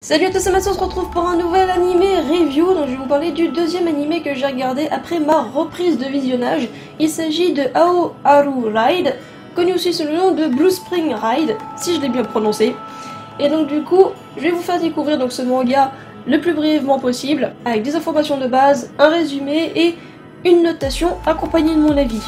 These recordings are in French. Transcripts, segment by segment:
Salut à tous, c'est Mathieu, on se retrouve pour un nouvel animé review. Donc je vais vous parler du deuxième animé que j'ai regardé après ma reprise de visionnage. Il s'agit de Aoharu Ride, connu aussi sous le nom de Blue Spring Ride, si je l'ai bien prononcé. Et donc du coup, je vais vous faire découvrir donc ce manga le plus brièvement possible, avec des informations de base, un résumé et une notation accompagnée de mon avis.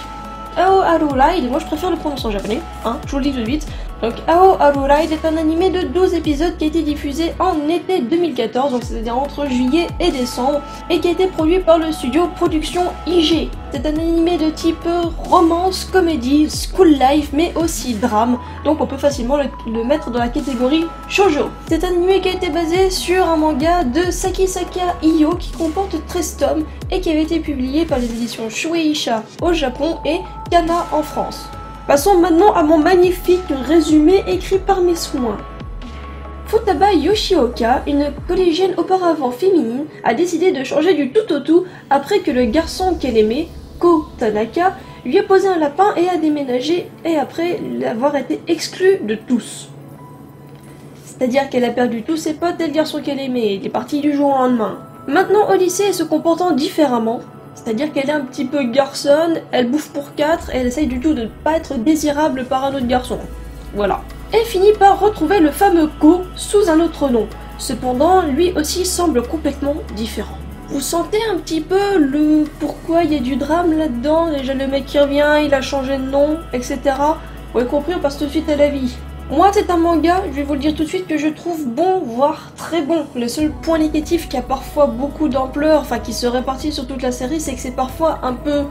Aoharu Ride, moi je préfère le prononcer en japonais, hein, je vous le dis tout de suite. Donc Aoharu Ride est un animé de 12 épisodes qui a été diffusé en été 2014, donc c'est-à-dire entre juillet et décembre, et qui a été produit par le studio Production IG. C'est un animé de type romance, comédie, school life, mais aussi drame, donc on peut facilement le mettre dans la catégorie shoujo. C'est un animé qui a été basé sur un manga de Sakisaka Iyo qui comporte 13 tomes et qui avait été publié par les éditions Shueisha au Japon et Kana en France. Passons maintenant à mon magnifique résumé écrit par mes soins. Futaba Yoshioka, une collégienne auparavant féminine, a décidé de changer du tout au tout après que le garçon qu'elle aimait, Ko Tanaka, lui a posé un lapin et a déménagé et après l'avoir été exclue de tous. C'est-à-dire qu'elle a perdu tous ses potes et le garçon qu'elle aimait, il est parti du jour au lendemain. Maintenant au lycée, elle se comportant différemment. C'est-à-dire qu'elle est un petit peu garçonne, elle bouffe pour 4 et elle essaye du tout de ne pas être désirable par un autre garçon. Voilà. Elle finit par retrouver le fameux Ko sous un autre nom. Cependant, lui aussi semble complètement différent. Vous sentez un petit peu le pourquoi il y a du drame là-dedans, déjà le mec qui revient, il a changé de nom, etc. Vous avez compris, on passe tout de suite à la vie. Moi, c'est un manga, je vais vous le dire tout de suite, que je trouve bon, voire très bon. Le seul point négatif qui a parfois beaucoup d'ampleur, enfin qui se répartit sur toute la série, c'est que c'est parfois un peu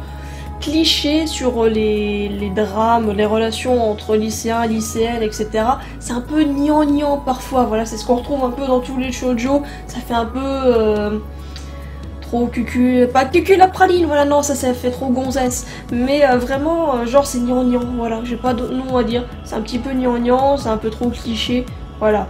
cliché sur les drames, les relations entre lycéens, lycéennes, etc. C'est un peu gnangnan parfois, voilà, c'est ce qu'on retrouve un peu dans tous les shoujo. Ça fait un peu... trop cucu, pas cucu la praline, voilà, non, ça fait trop gonzesse, mais vraiment, genre c'est gnangnan, voilà, j'ai pas d'autre nom à dire, c'est un petit peu gnangnan, c'est un peu trop cliché, voilà.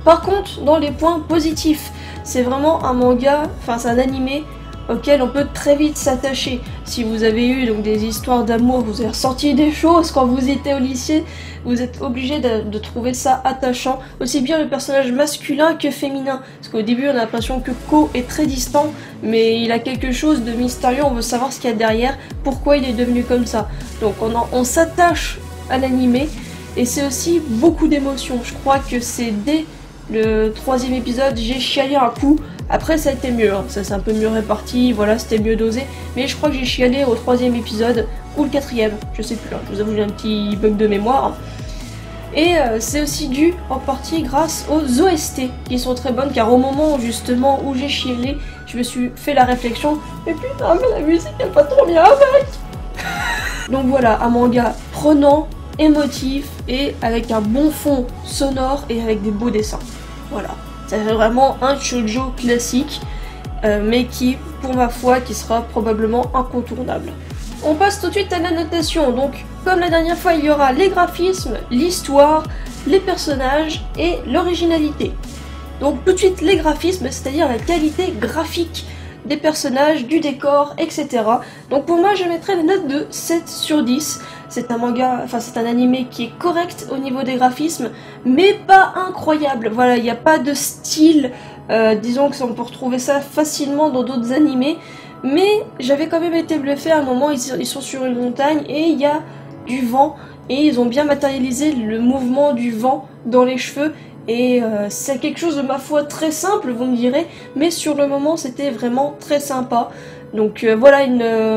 Par contre, dans les points positifs, c'est vraiment un manga, enfin c'est un animé auquel on peut très vite s'attacher. Si vous avez eu donc des histoires d'amour, vous avez ressenti des choses quand vous étiez au lycée, vous êtes obligé de trouver ça attachant, aussi bien le personnage masculin que féminin. Parce qu'au début on a l'impression que Ko est très distant, mais il a quelque chose de mystérieux, on veut savoir ce qu'il y a derrière, pourquoi il est devenu comme ça. Donc on s'attache à l'animé, et c'est aussi beaucoup d'émotions. Je crois que c'est dès le 3e épisode, j'ai chialé un coup. Après ça a été mieux, hein. Ça c'est un peu mieux réparti, voilà, c'était mieux dosé, mais je crois que j'ai chialé au 3e épisode, ou le 4e, je sais plus, hein. Je vous avoue j'ai un petit bug de mémoire. Et c'est aussi dû en partie grâce aux OST, qui sont très bonnes, car au moment justement où j'ai chialé, je me suis fait la réflexion, mais putain, mais la musique elle va trop bien avec. Donc voilà, un manga prenant, émotif, et avec un bon fond sonore, et avec des beaux dessins, voilà. C'est vraiment un shoujo classique, mais qui, pour ma foi, qui sera probablement incontournable. On passe tout de suite à la notation. Donc, comme la dernière fois, il y aura les graphismes, l'histoire, les personnages et l'originalité. Donc, tout de suite, les graphismes, c'est-à-dire la qualité graphique des personnages, du décor, etc. Donc, pour moi, je mettrais la note de 7 sur 10. C'est un manga, enfin c'est un animé qui est correct au niveau des graphismes, mais pas incroyable. Voilà, il n'y a pas de style, disons qu'on peut retrouver ça facilement dans d'autres animés, mais j'avais quand même été bluffé à un moment, ils sont sur une montagne et il y a du vent, et ils ont bien matérialisé le mouvement du vent dans les cheveux, et c'est quelque chose de ma foi très simple, vous me direz, mais sur le moment c'était vraiment très sympa. Donc voilà,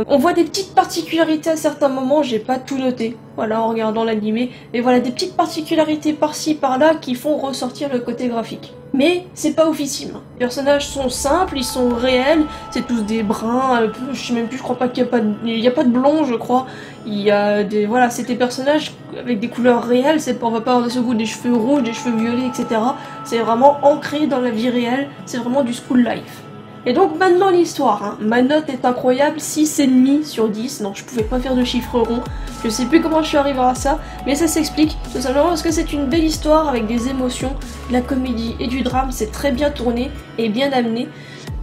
on voit des petites particularités à certains moments, j'ai pas tout noté, voilà, en regardant l'animé, mais voilà, des petites particularités par-ci, par-là qui font ressortir le côté graphique. Mais c'est pas oufissime. Les personnages sont simples, ils sont réels, c'est tous des bruns, je sais même plus, je crois pas qu'il y a pas de blond, je crois. Il y a des, voilà, c'est des personnages avec des couleurs réelles, on va pas avoir de ce goût des cheveux rouges, des cheveux violets, etc. C'est vraiment ancré dans la vie réelle, c'est vraiment du school life. Et donc maintenant l'histoire, hein. Ma note est incroyable, 6,5 sur 10, non je pouvais pas faire de chiffre rond, je sais plus comment je suis arrivée à ça, mais ça s'explique, tout simplement parce que c'est une belle histoire avec des émotions, de la comédie et du drame, c'est très bien tourné et bien amené.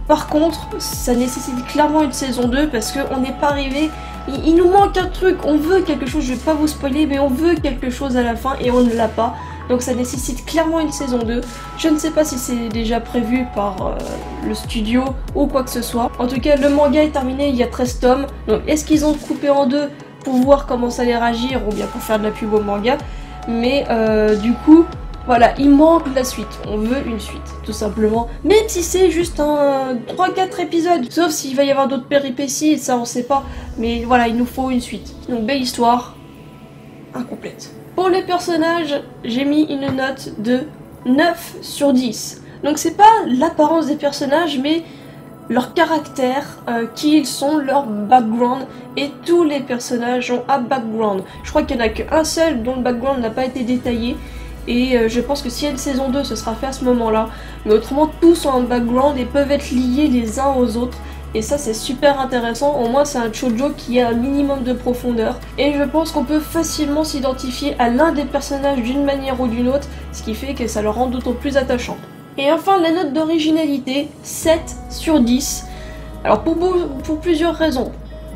Par contre, ça nécessite clairement une saison 2 parce qu'on n'est pas arrivé, il nous manque un truc, on veut quelque chose, je vais pas vous spoiler, mais on veut quelque chose à la fin et on ne l'a pas. donc ça nécessite clairement une saison 2. Je ne sais pas si c'est déjà prévu par le studio ou quoi que ce soit. En tout cas, le manga est terminé, il y a 13 tomes, donc est-ce qu'ils ont coupé en deux pour voir comment ça allait réagir ou bien pour faire de la pub au manga? Mais du coup, voilà, il manque la suite, on veut une suite, tout simplement. Même si c'est juste un 3-4 épisodes, sauf s'il va y avoir d'autres péripéties, ça on sait pas. Mais voilà, il nous faut une suite. Donc belle histoire, incomplète. Pour les personnages, j'ai mis une note de 9 sur 10. Donc c'est pas l'apparence des personnages, mais leur caractère, qui ils sont, leur background, et tous les personnages ont un background. Je crois qu'il n'y en a qu'un seul dont le background n'a pas été détaillé, et je pense que s'il y a une saison 2, ce sera fait à ce moment-là. Mais autrement, tous ont un background et peuvent être liés les uns aux autres. Et ça, c'est super intéressant. Au moins, c'est un shoujo qui a un minimum de profondeur. Et je pense qu'on peut facilement s'identifier à l'un des personnages d'une manière ou d'une autre, ce qui fait que ça le rend d'autant plus attachant. Et enfin, la note d'originalité, 7 sur 10. Alors, pour plusieurs raisons.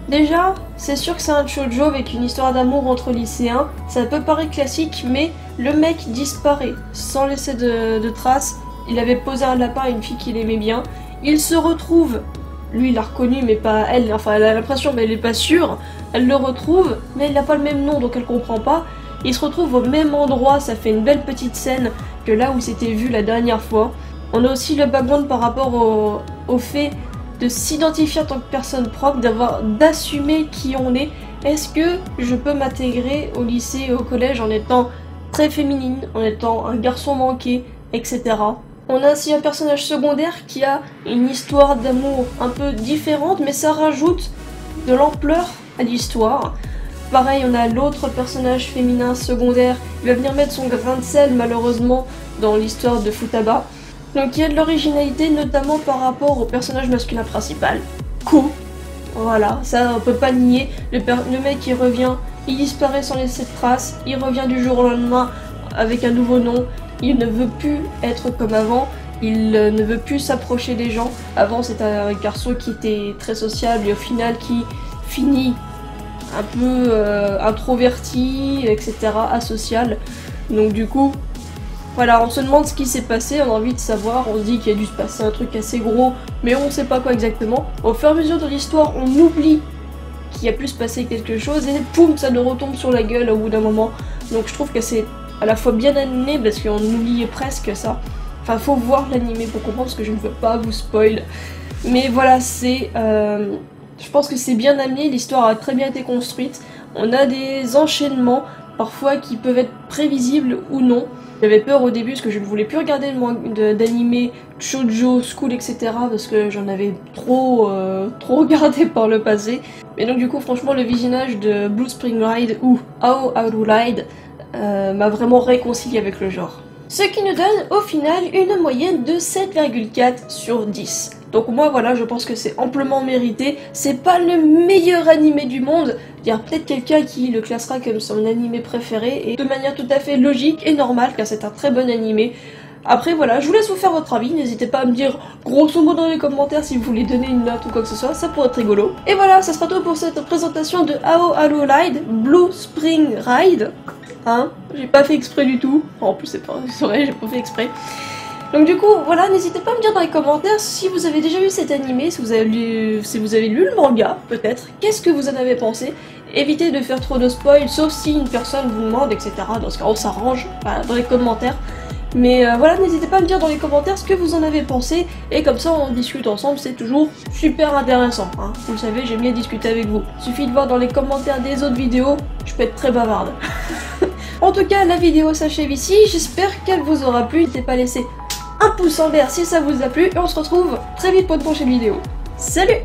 Déjà, c'est sûr que c'est un shoujo avec une histoire d'amour entre lycéens. Ça peut paraître classique, mais le mec disparaît sans laisser de traces. Il avait posé un lapin à une fille qu'il aimait bien. Il se retrouve, lui il l'a reconnu, mais pas elle. Enfin, elle a l'impression, mais elle n'est pas sûre. Elle le retrouve, mais il n'a pas le même nom, donc elle comprend pas. Ils se retrouvent au même endroit, ça fait une belle petite scène que là où c'était vu la dernière fois. On a aussi le background par rapport au fait de s'identifier en tant que personne propre, d'assumer qui on est. Est-ce que je peux m'intégrer au lycée et au collège en étant très féminine, en étant un garçon manqué, etc. On a aussi un personnage secondaire qui a une histoire d'amour un peu différente, mais ça rajoute de l'ampleur à l'histoire. Pareil, on a l'autre personnage féminin secondaire, il va venir mettre son grain de sel malheureusement dans l'histoire de Futaba. Donc il y a de l'originalité, notamment par rapport au personnage masculin principal, Ko. Voilà, ça on peut pas nier. Le mec il revient, il disparaît sans laisser de traces, il revient du jour au lendemain avec un nouveau nom, il ne veut plus être comme avant, il ne veut plus s'approcher des gens. Avant c'était un garçon qui était très sociable et au final qui finit un peu introverti, etc., asocial. Donc du coup, voilà, on se demande ce qui s'est passé, on a envie de savoir, on se dit qu'il y a dû se passer un truc assez gros, mais on sait pas quoi exactement. Au fur et à mesure de l'histoire, on oublie qu'il y a pu se passer quelque chose, et poum, ça nous retombe sur la gueule au bout d'un moment. Donc je trouve que c'est à la fois bien animé, parce qu'on oubliait presque ça. Enfin, faut voir l'animé pour comprendre, parce que je ne veux pas vous spoil. Mais voilà, c'est... je pense que c'est bien amené, l'histoire a très bien été construite. On a des enchaînements, parfois qui peuvent être prévisibles ou non. J'avais peur au début parce que je ne voulais plus regarder d'animé, shoujo, school, etc. parce que j'en avais trop regardé par le passé. Mais donc du coup, franchement, le visionnage de Blue Spring Ride ou Aoharu Ride m'a vraiment réconcilié avec le genre. Ce qui nous donne au final une moyenne de 7,4 sur 10. Donc moi voilà, je pense que c'est amplement mérité. C'est pas le meilleur animé du monde. Il y a peut-être quelqu'un qui le classera comme son animé préféré et de manière tout à fait logique et normale car c'est un très bon animé. Après voilà, je vous laisse vous faire votre avis, n'hésitez pas à me dire grosso modo dans les commentaires si vous voulez donner une note ou quoi que ce soit, ça pourrait être rigolo. Et voilà, ça sera tout pour cette présentation de Aoharu Ride, Blue Spring Ride. Hein, j'ai pas fait exprès du tout. En plus c'est vrai, j'ai pas fait exprès. Donc du coup, voilà, n'hésitez pas à me dire dans les commentaires si vous avez déjà vu cet animé, si vous avez lu le manga, peut-être. Qu'est-ce que vous en avez pensé? Évitez de faire trop de spoil, sauf si une personne vous demande, etc. Dans ce cas, on s'arrange dans les commentaires. Mais voilà, n'hésitez pas à me dire dans les commentaires ce que vous en avez pensé, et comme ça on discute ensemble, c'est toujours super intéressant. Hein. Vous le savez, j'aime bien discuter avec vous. Suffit de voir dans les commentaires des autres vidéos, je peux être très bavarde. En tout cas, la vidéo s'achève ici, j'espère qu'elle vous aura plu. N'hésitez pas à laisser un pouce en l'air si ça vous a plu, et on se retrouve très vite pour une prochaine vidéo. Salut!